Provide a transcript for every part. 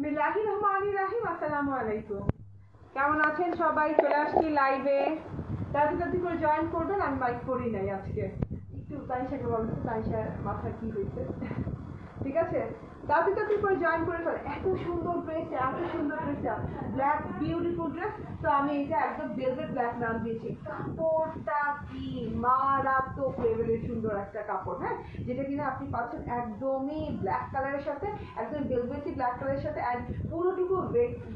বিসমিল্লাহির রহমানির রহিম। আসসালামু আলাইকুম। কেমন আছেন সবাই? চলে আসছি লাইভে, তাড়াতাড়ি করে জয়েন করবেন। আমি মাইক করি নাই আজকে, একটু তাইশাকে বলতে তাইশার মাথা কি হয়েছে, ঠিক আছে? তাড়াতাড়ি করে জয়েন করে ফেলে। এত সুন্দর ড্রেসটা, এত সুন্দর ড্রেসটা, ব্ল্যাক বিউটিফুল ড্রেস। তো আমি এটা একদম ভেলভেট ব্ল্যাক নাম দিয়েছি। কাপড়টা কি মারাত্মক লেভেলের সুন্দর একটা কাপড়, হ্যাঁ, যেটা কিনা আপনি পাচ্ছেন একদমই ব্ল্যাক কালারের সাথে, একদম ভেলভেটি ব্ল্যাক কালারের সাথে, অ্যান্ড পুরোটুকু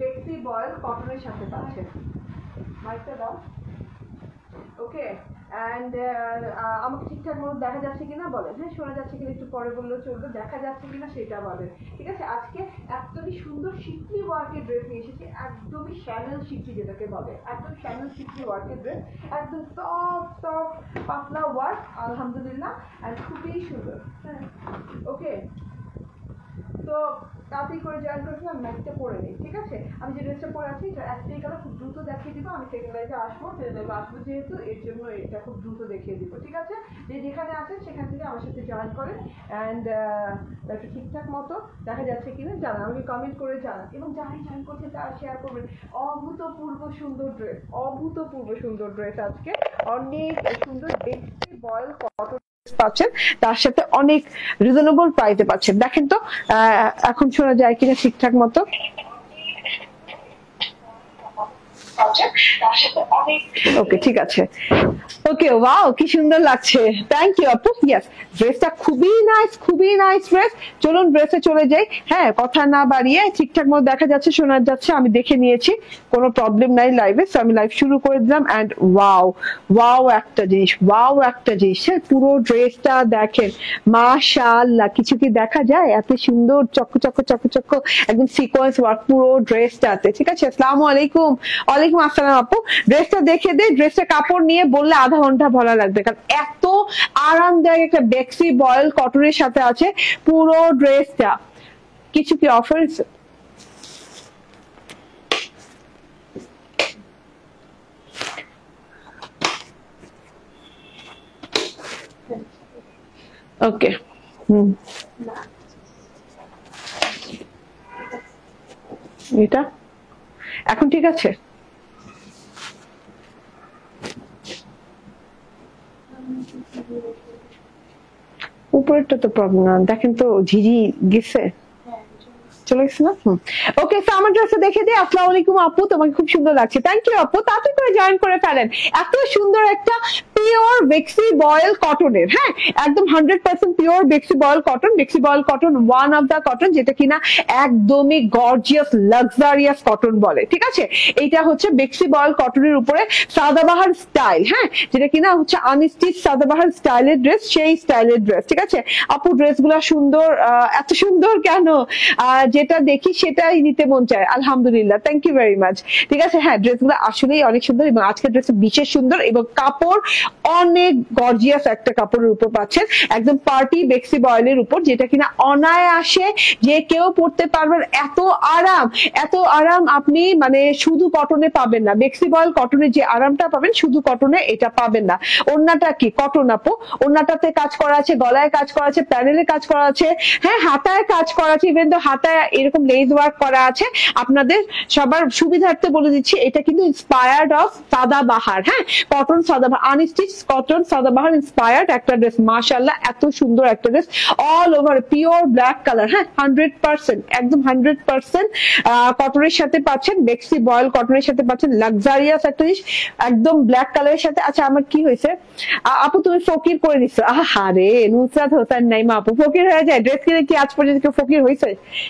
বেক্সি বয়েল কটনের সাথে পাচ্ছেন। মাইকটা দাও, ওকে। অ্যান্ড আমাকে ঠিকঠাক মতো দেখা যাচ্ছে কিনা বলেন, হ্যাঁ, শোনা যাচ্ছে কিনা একটু পরে বললেও চলবে, দেখা যাচ্ছে কিনা সেটা বলেন, ঠিক আছে? আজকে একদমই সুন্দর শিকলি ওয়ার্কের ড্রেস নিয়ে এসেছি, একদমই শ্যানেল শিকলি যেটাকে বলে, একদম শ্যানেল শিকলি ওয়ার্কের ড্রেস, একদম সফট পাতলা ওয়ার্ক, আলহামদুলিল্লাহ, অ্যান্ড খুবই সুন্দর, হ্যাঁ, ওকে। তো তাড়াতাড়ি করে জয়েন করছি, আমি ম্যাচটা পরে নিই, ঠিক আছে? আমি যে ড্রেসটা পরে আছি এটা একটাই কালার, খুব দ্রুত দেখিয়ে দিব। আমি সেকেন্ড লাইভে আসবো, যেহেতু এর জন্য এটা খুব দ্রুত দেখিয়ে দিব, ঠিক আছে? যে যেখানে আছেন সেখান থেকে আমার সাথে জয়েন করেন, অ্যান্ড একটু ঠিকঠাক মতো দেখা যাচ্ছে কিনা জানান, আমাকে কমেন্ট করে জানান, এবং যারাই জয়েন করছে তারা শেয়ার করবেন। অভূতপূর্ব সুন্দর ড্রেস, অভূতপূর্ব সুন্দর ড্রেস, আজকে অনেক সুন্দর বেক্সি বয়েল কটন পাচ্ছেন, তার সাথে অনেক রিজনেবল প্রাইসে পাচ্ছেন। দেখেন তো এখন শোনা যায় কিনা ঠিকঠাক মতো। ওকে, ঠিক আছে, ওকে। ওয়াও, কি সুন্দর লাগছে, থ্যাংক ইউ আপু। ইয়েস, ড্রেসটা খুবই নাইস, খুবই নাইস ড্রেস। চলুন ড্রেসে চলে যাই, হ্যাঁ, কথা না বাড়িয়ে। ঠিকঠাক মতো দেখা যাচ্ছে, শোনা যাচ্ছে, আমি দেখে নিয়েছি, কোনো প্রবলেম নাই লাইভে। সো আমি লাইভ শুরু করে দিলাম। অ্যান্ড ওয়াও, ওয়াও একটা জিনিস, ওয়াও একটা জিনিস, হ্যাঁ, পুরো ড্রেসটা দেখেন, মাশাআল্লাহ। কিছু কি দেখা যায়? এত সুন্দর চকচক চকচক একদম সিকোয়েন্স ওয়ার্ক পুরো ড্রেসটাতে, ঠিক আছে? আসসালামু আলাইকুম। ওয়ালাইকুম আসসালাম আপু। ড্রেসটা দেখে দে, ড্রেসটা কাপড় নিয়ে বললে আধা ঘন্টা ভালো লাগবে, কারণ এত আরামদায়ক একটা বেক্সি বয়েল কটনের সাথে আছে পুরো ড্রেসটা। কিছু কি অফার? ওকে, এটা এখন ঠিক আছে? উপরেরটা তো প্রবলেম না, দেখেন তো ঝিঝি গেছে, চলে গেছে না? ওকে, তো আমার ড্রেসটা দেখে দিই। আসসালামু আলাইকুম আপু, তোমাকে খুব সুন্দর লাগছে, থ্যাংক ইউ আপু। তাড়াতাড়ি করে জয়েন করে ফেলেন। এত সুন্দর একটা পিওর বেক্সি বয়েল কটনের, হ্যাঁ, একদম 100% পিওর বেক্সি বয়েল কটন। বেক্সি voile cotton one of the cotton যেটা কিনা একদমই গর্জিয়াস লাক্সারিয়াস কটন বলে, ঠিক আছে? এইটা হচ্ছে বেক্সি বয়েল কটনের উপরে সাদাবাহার স্টাইল, হ্যাঁ, যেটা কিনা হচ্ছে আনস্টিচ সাদাবাহার স্টাইলের ড্রেস, সেই স্টাইলের ড্রেস, ঠিক আছে আপু? ড্রেসগুলো সুন্দর, এত সুন্দর কেন? যেটা দেখি সেটাই নিতে মন চায়, আলহামদুলিল্লাহ, থ্যাংক ইউ ভেরি মাচ, ঠিক আছে? হ্যাঁ, ড্রেসগুলো আসলেই অনেক সুন্দর, এবং আজকের ড্রেসটা বিশেষ সুন্দর, এবং কাপড় অনেক গর্জিয়াস একটা কাপড়ের উপর পাচ্ছেন, একদম পার্টি বেক্সি বয়েলের উপর, যেটা কিনা অনায়াসে যে কেউ পড়তে পারবেন। এত আরাম, এত আরাম আপনি মানে শুধু কটনে পাবেন না। বেক্সি বয়েল কটনে যে আরামটা পাবেন শুধু কটনে এটা পাবেন না। ওড়নাটা কি কটন আপু? ওড়নাটাতে কাজ করা আছে, গলায় কাজ করা আছে, প্যানেলে কাজ করা আছে, হ্যাঁ, হাতায় কাজ করা আছে, ইভেন তো হাতায় এরকম লেজ ওয়ার্ক করা আছে। আপনাদের সবার সুবিধার্থে বলে দিচ্ছি, এটা কিন্তু ইন্সপায়ার্ড অফ সাদাবাহার, হ্যাঁ, cotton Sadabahar, unstitch cotton Sadabahar inspired একটা ড্রেস। মাশাআল্লাহ, এত সুন্দর একটা dress, all over pure black colour, হ্যাঁ, 100% একদম 100% কটনের সাথে পাচ্ছেন, বেক্সি বয়েল কটনের সাথে পাচ্ছেন, লাক্সারিয়াস একটা জিনিস, একদম ব্ল্যাক কালারের সাথে। আচ্ছা, আমার কি হয়েছে আপু, তুমি ফকির করে নিচ্ছ? আহারে, নুসরাত হোসেন নাইমা আপু, ফকির হয়ে যায় ড্রেস কিনে কি আজ পর্যন্ত কেউ ফকির হয়েছে?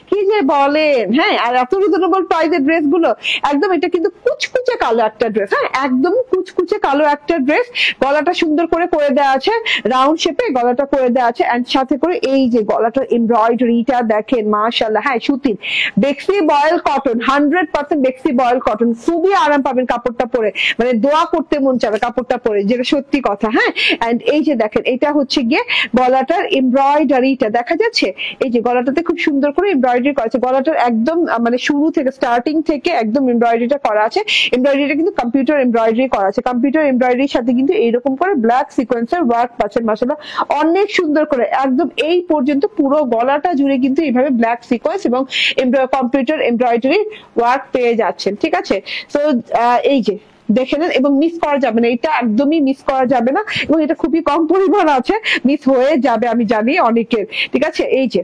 কি যে বলেন, হ্যাঁ। আর এত রিজনেবল প্রাইসের ড্রেস গুলো একদম, এটা কিন্তু কুচকুচে কালো একটা ড্রেস, হ্যাঁ, একদম কুচকুচে কালো একটা ড্রেস। গলাটা সুন্দর করে দেওয়া আছে, রাউন্ড শেপে গলাটা করে দেওয়া আছে, এন্ড সাথে করে এই যে গলাটার এমব্রয়ডারিটা দেখেন, মাশাআল্লাহ, হ্যাঁ, সুতির বেক্সি বয়েল কটন, 100% বেক্সি বয়েল কটন। খুবই আরাম পাবেন কাপড়টা পরে, মানে দোয়া করতে মন চাবে কাপড়টা পরে, যেটা সত্যি কথা, হ্যাঁ। এন্ড এই যে দেখেন, এটা হচ্ছে গিয়ে গলাটার এমব্রয়ডারিটা দেখা যাচ্ছে, এই যে গলাটাতে খুব সুন্দর করে এমব্রয়ডারি করা আছে। গলাটার একদম মানে শুরু থেকে, স্টার্টিং থেকে একদম এমব্রয়ডারিটা করা আছে। এমব্রয়ডারিটা কিন্তু কম্পিউটার এমব্রয়ডারি করা আছে। কম্পিউটার এমব্রয়ডারির সাথে কিন্তু এই এইরকম করে ব্ল্যাক সিকোয়েন্সের ওয়ার্ক পাচ্ছেন মাশাআল্লাহ, অনেক সুন্দর করে একদম এই পর্যন্ত পুরো গলাটা জুড়ে কিন্তু এইভাবে ব্ল্যাক সিকোয়েন্স এবং কম্পিউটার এমব্রয়ডারি ওয়ার্ক পেয়ে যাচ্ছেন। ঠিক আছে, তো এই যে দেখে নেন এবং মিস করা যাবে না, এটা একদমই মিস করা যাবে না এবং এটা খুবই কম পরিমাণ আছে, মিস হয়ে যাবে আমি জানি অনেকের। ঠিক আছে, এই যে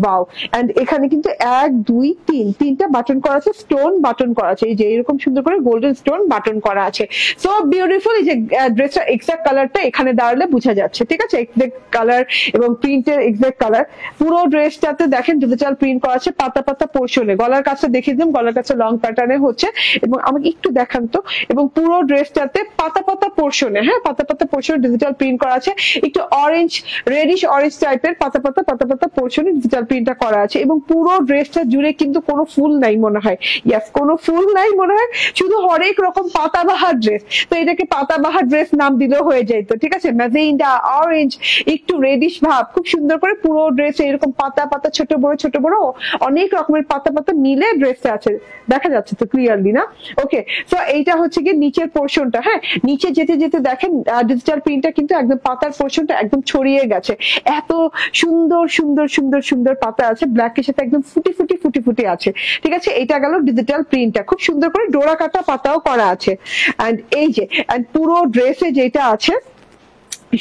ওয়াও, এন্ড এখানে কিন্তু 1 2 3 তিনটা বাটন করা আছে, স্টোন বাটন করা আছে, এই যে এরকম সুন্দর করে গোল্ডেন স্টোন বাটন করা আছে। So beautiful. এই যে ড্রেসটার এক্সাক্ট কালারটা এখানে দাঁড়ালে বোঝা যাচ্ছে। ঠিক আছে, এক্সাক্ট কালার এবং প্রিন্টের এক্সাক্ট কালার। পুরো ড্রেসটাতে দেখেন ডিজিটাল প্রিন্ট করা আছে পাতা পাতা পোর্শনে। গলার কাছে দেখিয়ে দিলাম, গলার কাছে লং প্যাটার্নে হচ্ছে এবং আমাকে একটু দেখান তো, এবং পুরো ড্রেসটাতে পাতা পাতা পোর্শনে, হ্যাঁ পাতা পাতা পোর্শনে ডিজিটাল প্রিন্ট করা আছে, একটু অরেঞ্জ রেডিশ অরেঞ্জ টাইপের পাতা পাতা পোর্শনে ডিজিটাল প্রিন্টটা করা আছে এবং পুরো ড্রেসটা জুড়ে কিন্তু কোনো ফুল নাই মনে হয়, ইয়েস কোনো ফুল নাই মনে হয়, শুধু হরেক রকম পাতাবাহার ড্রেস। তো এটাকে পাতাবাহার ড্রেস নাম দিলেও হয়ে যাইতো। ঠিক আছে, ম্যাজেন্ডা অরেঞ্জ একটু রেডিশ ভাব, খুব সুন্দর করে পুরো ড্রেসে এরকম পাতা পাতা ছোট বড় অনেক রকমের পাতা পাতা মিলে ড্রেসটা আছে, দেখা যাচ্ছে তো ক্লিয়ারলি না? ওকে, তো এইটা হচ্ছে কি নিচের পোর্শনটা, হ্যাঁ নিচে যেতে যেতে দেখেন ডিজিটাল প্রিন্টটা কিন্তু একদম পাতার পোর্শনটা একদম ছড়িয়ে গেছে, এত সুন্দর সুন্দর সুন্দর সুন্দর পাতা আছে, ব্ল্যাকের সাথে একদম ফুটি আছে। ঠিক আছে, এটা গেল ডিজিটাল প্রিন্টটা, খুব সুন্দর করে ডোরা কাটা পাতাও করা আছে। এন্ড এই যে পুরো ড্রেসে যেটা আছে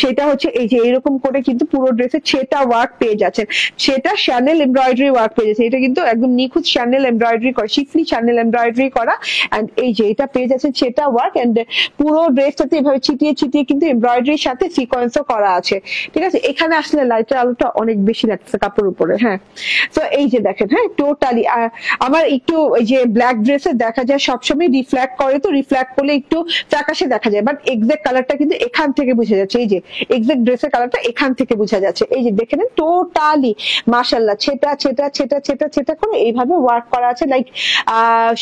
সেটা হচ্ছে এই যে এরকম করে কিন্তু পুরো ড্রেসে ছেটা ওয়ার্ক পেয়ে যাচ্ছেন, সেটা শ্যানেল এমব্রয়ডারি ওয়ার্ক পেয়ে যাচ্ছে, এটা কিন্তু একদম নিখুঁত শ্যানেল এমব্রয়ডারি করা, শিফলি শ্যানেল এমব্রয়ডারি করা। এন্ড এই যে এটা পেয়ে যাচ্ছেন ছেটা ওয়ার্ক, এন্ড পুরো ড্রেসটাতে এভাবে ছিটিয়ে কিন্তু এমব্রয়ডারির সাথে সিকোয়েন্সও করা আছে। ঠিক আছে, এখানে আসলে লাইটের আলোটা অনেক বেশি লাগছে কাপড় উপরে, হ্যাঁ তো এই যে দেখেন, হ্যাঁ টোটালি আমার একটু এই যে ব্ল্যাক ড্রেসে দেখা যায় সবসময় রিফ্লেক্ট করে, তো রিফ্লেক্ট করলে একটু ফ্যাকাশে দেখা যায়, বাট এক্সাক্ট কালারটা কিন্তু এখান থেকে বোঝা যাচ্ছে, এই যে এক্সাক্ট ড্রেসের কালারটা এখান থেকে বোঝা যাচ্ছে। এই যে দেখে নেন টোটালি মাশাআল্লাহ ছেটা করে এইভাবে ওয়ার্ক করা আছে, লাইক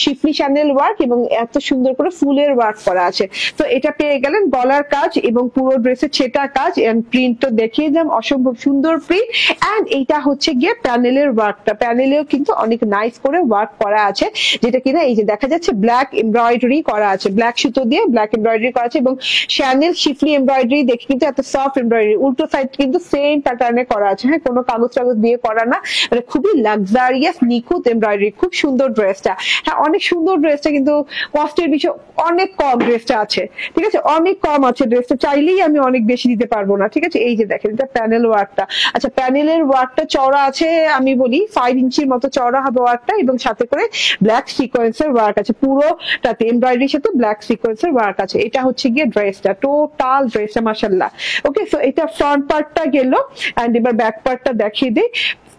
শিফলি শ্যানেল ওয়ার্ক এবং এত সুন্দর করে ফুলের ওয়ার্ক করা আছে। তো এটা পেয়ে গেলেন গলার কাজ এবং পুরো ড্রেসের ছেটা কাজ, এন্ড প্রিন্ট তো দেখিয়ে দিলাম, অসম্ভব সুন্দর প্রিন্ট। এন্ড এইটা হচ্ছে গিয়ে প্যানেলের ওয়ার্কটা, প্যানেলেও কিন্তু অনেক নাইস করে ওয়ার্ক করা আছে, যেটা কিনা এই যে দেখা যাচ্ছে ব্ল্যাক এমব্রয়ডারি করা আছে, ব্ল্যাক সুতো দিয়ে ব্ল্যাক এমব্রয়ডারি করা আছে এবং শ্যানেল শিফলি এমব্রয়ডারি দেখে কিন্তু এত সফট এমব্রয়ডারি, উল্টো সাইড কিন্তু সেম প্যাটার্নে করা আছে, হ্যাঁ কোনো কাগজ দিয়ে করা না, মানে খুবই লাক্সারিয়াস নিখুঁত এমব্রয়ডারি, খুব সুন্দর ড্রেসটা। হ্যাঁ অনেক সুন্দর ড্রেসটা, কিন্তু কস্টের বিষয় অনেক কম ড্রেসটা আছে। ঠিক আছে, অনেক কম আছে ড্রেসটা, চাইলেই আমি অনেক বেশি দিতে পারবো না। ঠিক আছে, এই যে দেখেন এটা প্যানেল ওয়ার্কটা, আচ্ছা প্যানেলের ওয়ার্কটা চওড়া আছে, আমি বলি 5 ইঞ্চির মতো চওড়া হবে ওয়ার্কটা এবং সাথে করে ব্ল্যাক সিকোয়েন্সের ওয়ার্ক আছে, পুরোটাতে এমব্রয়ডারির সাথে ব্ল্যাক সিকোয়েন্সের ওয়ার্ক আছে। এটা হচ্ছে গিয়ে ড্রেসটা, টোটাল ড্রেসটা মাশাআল্লাহ। ওকে, সো এটা ফ্রন্ট পার্টটা গেল, এন্ড এবার ব্যাক পার্টটা দেখিয়ে দিই।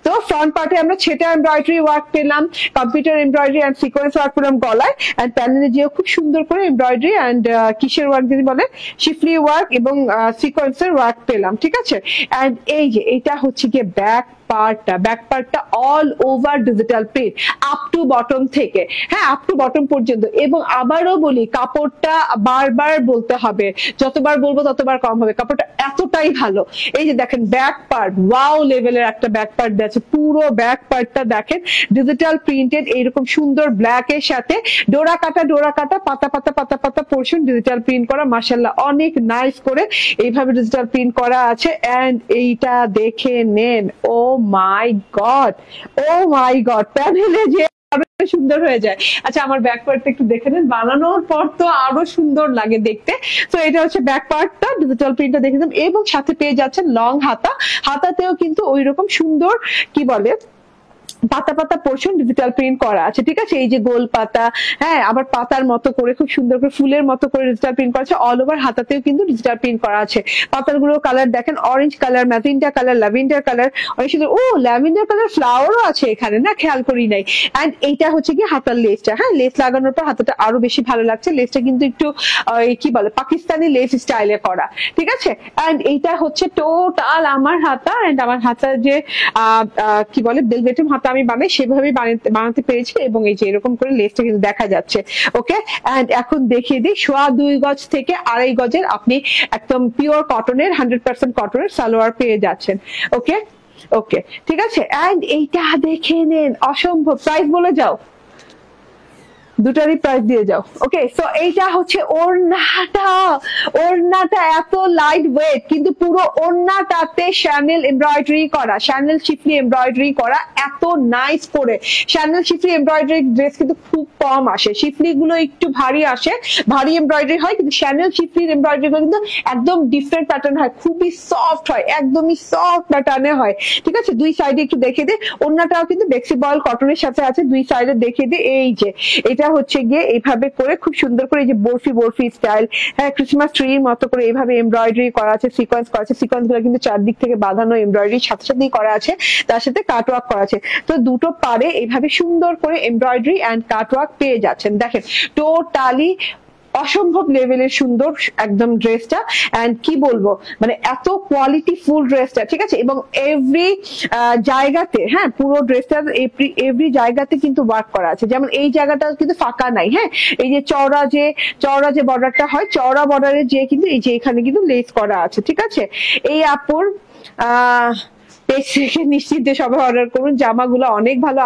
তো ফ্রন্ট পার্টে আমরা ছেটা এমব্রয়ডারি ওয়ার্ক পেলাম, computer embroidery and sequence work পেলাম গলায়, এন্ড প্যানেলে যেও খুব সুন্দর করে এমব্রয়ডারি এন্ড কিসের ওয়ার্ক যদি বলে শিফলি ওয়ার্ক এবং সিকোয়েন্সের ওয়ার্ক পেলাম। ঠিক আছে, এন্ড এই যে এটা হচ্ছে গিয়ে ব্যাক পার্টটা all over digital print up to bottom থেকে, হ্যাঁ আপ টু বটম পর্যন্ত। এবং আবারও বলি কাপড়টা বারবার বলতে হবে, যতবার বলবো ততবার কম হবে, কাপড়টা এতটাই ভালো। এই যে দেখেন ব্যাক পার্ট, ওয়াও লেভেলের একটা ব্যাক পার্ট আছে, পুরো ব্যাক পার্টটা দেখেন ডিজিটাল প্রিন্টেড, এইরকম সুন্দর ব্ল্যাক এর সাথে ডোরা কাটা পাতা পোর্শন ডিজিটাল প্রিন্ট করা, মাশাআল্লাহ অনেক নাইস করে এইভাবে ডিজিটাল প্রিন্ট করা আছে। এন্ড এইটা দেখে নেন, ও মাই গড প্যানেলে যে আরো সুন্দর হয়ে যায়। আচ্ছা আমার ব্যাক পার্টটা একটু দেখে নেন, বানানোর পর তো আরো সুন্দর লাগে দেখতে। তো এটা হচ্ছে ব্যাক পার্টটা, ডিজিটাল প্রিন্টটা দেখে নেন এবং সাথে পেয়ে যাচ্ছেন লং হাতাতেও কিন্তু ওইরকম সুন্দর কি বলে পাতা পোর্শন ডিজিটাল প্রিন্ট করা আছে। ঠিক আছে, এই যে গোল পাতা, হ্যাঁ আবার পাতার মতো করে খুব সুন্দর করে ফুলের মতো করে ডিজিটাল প্রিন্ট করা আছে, অল ওভার হাতাতেও কিন্তু ডিজিটাল প্রিন্ট করা আছে। পাতাগুলো কালার দেখেন, orange colour, magenta colour, lavender colour, অনেক সুন্দর। ও ল্যাভেন্ডার কালার ফ্লাওয়ারও আছে এখানে, না খেয়াল করি নাই। এন্ড এইটা হচ্ছে কি হাতার লেসটা, হ্যাঁ লেস লাগানোর পর হাতাটা আরো বেশি ভালো লাগছে, লেসটা কিন্তু একটু কি বলে পাকিস্তানি লেস স্টাইলে করা। ঠিক আছে, এন্ড এইটা হচ্ছে টোটাল আমার হাতা, এন্ড আমার হাতা যে কি বলে বেলভেটম হাতা আমি বানাই সেভাবে বানাতে পেরেছি এবং এই যে এরকম করে লেসটা কিন্তু দেখা যাচ্ছে। ওকে, এন্ড এখন দেখিয়ে দিই 2.25 গজ থেকে 2.5 গজের আপনি একদম পিওর কটনের 100% কটনের সালোয়ার পেয়ে যাচ্ছেন। ওকে ঠিক আছে, এন্ড এইটা দেখে নেন, অসম্ভব। প্রাইস বলে যাও, দুটারই প্রাইস দিয়ে যাও। ওকে, সো এইটা হচ্ছে ওড়নাটা। ওড়নাটা এত লাইট ওয়েট, কিন্তু পুরো ওড়নাটাতে শ্যানেল এমব্রয়ডারি করা, শ্যানেল শিফলি এমব্রয়ডারি করা, এত নাইস করে। শ্যানেল শিফলি এমব্রয়ডারি ড্রেস কিন্তু খুব কম আসে, শিফলি গুলো একটু ভারী আসে, ভারী এমব্রয়ডারি হয়, কিন্তু শ্যানেল শিফলির এমব্রয়ডারি গুলো কিন্তু একদম ডিফারেন্ট প্যাটার্ন হয়, খুবই সফট হয়, একদমই সফট প্যাটার্নে হয়। ঠিক আছে, দুই সাইডে একটু দেখে দে। ওড়নাটাও কিন্তু বেক্সি বয়েল কটনের সাথে আছে, দুই সাইডে দেখে দে। এই যে এটা হচ্ছে গিয়ে এইভাবে করে খুব সুন্দর করে এই যে বরফি বরফি স্টাইল, হ্যাঁ ক্রিসমাস ট্রির মতো করে এইভাবে এমব্রয়ডারি করা আছে, সিকোয়েন্স করা আছে। সিকোয়েন্স গুলো কিন্তু চারদিক থেকে বাঁধানো এমব্রয়ডারির সাথে সাথেই করা আছে, তার সাথে কাটওয়ার্ক করা আছে। তো দুটো পারে এইভাবে সুন্দর করে এমব্রয়ডারি এন্ড কাটওয়ার্ক পেয়ে যাচ্ছেন। দেখেন টোটালি অসম্ভব লেভেলের সুন্দর একদম ড্রেসটা, এন্ড কি বলবো মানে এত কোয়ালিটি ফুল ড্রেসটা। ঠিক আছে, এবং এভরি জায়গাতে, হ্যাঁ পুরো ড্রেসটার এভরি জায়গাতে কিন্তু ওয়ার্ক করা আছে। যেমন এই জায়গাটা কিন্তু ফাঁকা নাই, হ্যাঁ এই যে চওড়া যে বর্ডারটা হয়, চওড়া বর্ডারে যে কিন্তু এই যে এখানে কিন্তু লেস করা আছে। ঠিক আছে, এই আপুর পেজ থেকে নিশ্চিন্তে সবাই অর্ডার করুন, জামাগুলো অনেক ভালো।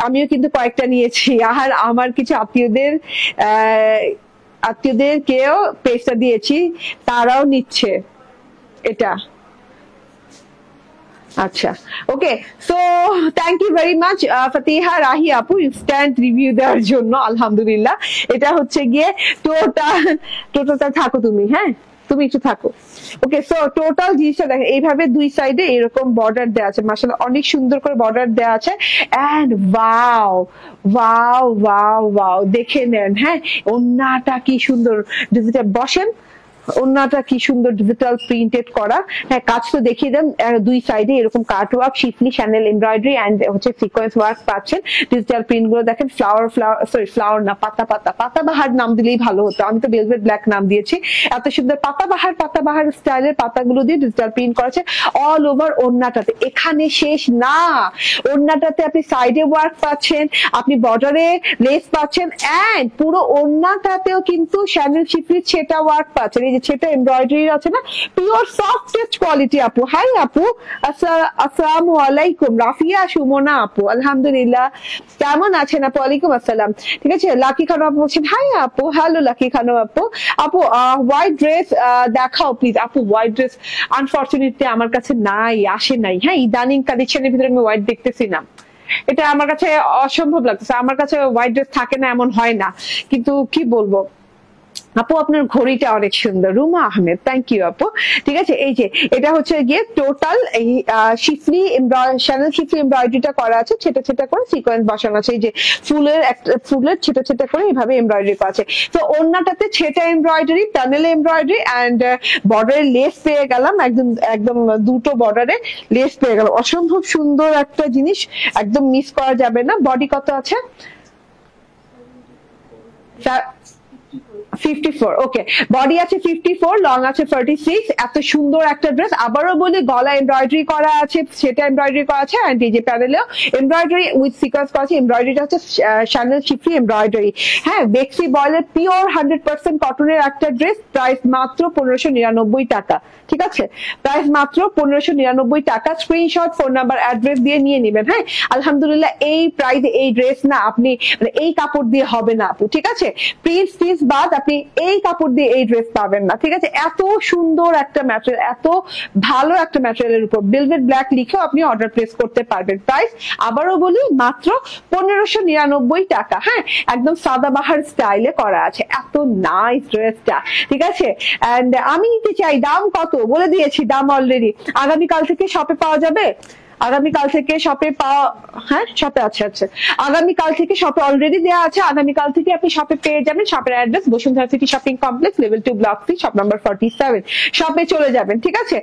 আমিও কিন্তু কয়েকটা নিয়েছি, আর আমার কিছু আত্মীয়দেরকেও পেজটা দিয়েছি, তারাও নিচ্ছে এটা। আচ্ছা, okay, so thank you very much Fatiha Rahi আপু ইনস্ট্যান্ট রিভিউ দেওয়ার জন্য। আলহামদুলিল্লাহ, এটা হচ্ছে গিয়ে টোটালটা থাকো তুমি, হ্যাঁ তুমি একটু থাকো। ওকে, সো টোটাল জিনিসটা দেখেন, এইভাবে দুই সাইডে এরকম বর্ডার দেওয়া আছে, মাশাআল্লাহ অনেক সুন্দর করে বর্ডার দেওয়া আছে। And wow wow wow wow, দেখে নেন, হ্যাঁ ওন্নাটা কি সুন্দর ডিজিটাল, বসেন ওন্নাটা কি সুন্দর ডিজিটাল প্রিন্টেড করা। হ্যাঁ কাজ তো দেখিয়ে দেন, দুই সাইডে এরকম cut work, schiffli chenille embroidery and হচ্ছে সিকোয়েন্স ওয়ার্ক পাচ্ছেন। ডিজিটাল প্রিন্ট গুলো দেখেন, ফ্লাওয়ার না পাতাবাহার নাম দিলেই ভালো হতো, আমি তো ভেলভেট ব্ল্যাক নাম দিয়েছি। এত সুন্দর পাতাবাহার স্টাইলের পাতাগুলো দিয়ে ডিজিটাল প্রিন্ট করেছে অল ওভার ওন্নাটাতে। এখানে শেষ না, ওন্নাটাতে আপনি সাইডে ওয়ার্ক পাচ্ছেন, আপনি বর্ডারে লেস পাচ্ছেন, এন্ড পুরো ওন্নাটাতেও কিন্তু শ্যানেল শিফলির ছেটা ওয়ার্ক পাচ্ছেন। এই যে ছেটা এমব্রয়ডারি আছে না, পিওর সফটেস্ট কোয়ালিটি আপু। হাই আপু, আসসালামু আলাইকুম। রাফিয়া সুমনা আপু, আলহামদুলিল্লাহ, কেমন আছেন আপু? ওয়ালাইকুম আসসালাম। ঠিক আছে, লাকি খানো আপু বলছেন হাই আপু, হ্যালো লাকি খানো আপু। আপু হোয়াইট ড্রেস দেখাও প্লিজ। আপু হোয়াইট ড্রেস আনফরচুনেটলি আমার কাছে আসে নাই। হ্যাঁ ইদানিং কালেকশনের ভিতরে আমি হোয়াইট দেখতেছি না, এটা আমার কাছে অসম্ভব লাগতেছে। আমার কাছে হোয়াইট ড্রেস থাকে না এমন হয় না, কিন্তু কি বলবো আপু আপনার ঘড়িটা অনেক সুন্দর। রুমা আহমেদ, থ্যাংক ইউ আপু। ঠিক আছে, এই যে এটা হচ্ছে গিয়ে টোটাল এই শিফলি শ্যানেল শিফলি এমব্রয়ডারিটা করা আছে, ছেটা ছেটা করে সিকোয়েন্স বসানো আছে। এই যে ফুলের ছেটা ছেটা করে এইভাবে এমব্রয়ডারি করা আছে। তো ওন্নাটাতে ছেটা এমব্রয়ডারি, প্যানেল এমব্রয়ডারি এন্ড বর্ডারে লেস পেয়ে গেলাম, একদম দুটো বর্ডারে লেস পেয়ে গেলাম। অসম্ভব সুন্দর একটা জিনিস, একদম মিস করা যাবে না। বডি কত আছে? 54, ওকে, বডি আছে 54, লং আছে 36। এত সুন্দর একটা ড্রেস, আবারও বলি গলা এমব্রয়ডারি করা আছে, সেটা এমব্রয়ডারি করা আছে, এন্ড এই যে প্যানেলেও এমব্রয়ডারি উইথ সিকোয়েন্স করা আছে। এমব্রয়ডারিটা হচ্ছে শ্যানেল শিফলি এমব্রয়ডারি, হ্যাঁ বেক্সি বয়েলের পিওর 100% কটনের একটা ড্রেস। প্রাইস মাত্র 1599 টাকা। ঠিক আছে, প্রাইস মাত্র 1599 টাকা। স্ক্রিনশট, ফোন নাম্বার, অ্যাড্রেস দিয়ে নিয়ে নেবেন। হ্যাঁ আলহামদুলিল্লাহ, এই প্রাইসে এই ড্রেস না আপনি মানে এই কাপড় দিয়ে হবে না আপু। ঠিক আছে, প্রিন্স বাদ আপনি এই কাপড় দিয়ে এই ড্রেস পাবেন না। ঠিক আছে, এত সুন্দর একটা ম্যাটেরিয়াল, এত ভালো একটা ম্যাটেরিয়ালের উপর ভেলভেট ব্ল্যাক লিখেও আপনি অর্ডার প্লেস করতে পারবেন। প্রাইস আবারও বলি মাত্র 1599 টাকা। হ্যাঁ একদম সাদাবাহার স্টাইলে করা আছে, এত নাইস ড্রেসটা। ঠিক আছে, এন্ড আমি নিতে চাই। দাম কত বলে দিয়েছি, দাম অলরেডি। আগামীকাল থেকে শপে পাওয়া যাবে, আগামীকাল থেকে শপে পাওয়া, হ্যাঁ শপে আছে। আচ্ছা, আগামীকাল থেকে শপে অলরেডি দেওয়া আছে, আগামীকাল থেকে আপনি শপে পেয়ে যাবেন। শপের address Bashundhara city shopping complex, level 2 block 3, shop number 47। শপে চলে যাবেন। ঠিক আছে,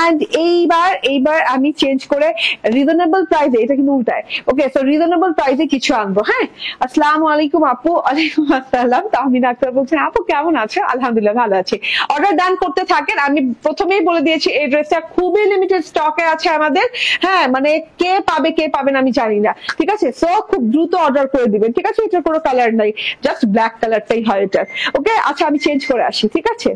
এন্ড এইবার আমি চেঞ্জ করে রিজনেবল প্রাইসে, এটা কিন্তু উল্টায়। ওকে, সো রিজনেবল প্রাইসে কিছু আনবো। হ্যাঁ আসসালামু আলাইকুম আপু। ওয়ালাইকুম আসসালাম। তাহমিনা আক্তার বলছেন আপু কেমন আছো? আলহামদুলিল্লাহ ভালো আছি। অর্ডার ডান করতে থাকেন। আমি প্রথমেই বলে দিয়েছি এই ড্রেসটা খুবই লিমিটেড স্টকে আছে আমাদের। হ্যাঁ মানে কে পাবে না আমি জানি না। ঠিক আছে, সো খুব দ্রুত অর্ডার করে দিবেন। ঠিক আছে, এটার কোনো কালার নাই, জাস্ট ব্ল্যাক কালারটাই হয় এটার। ওকে, আচ্ছা আমি চেঞ্জ করে আসি। ঠিক আছে।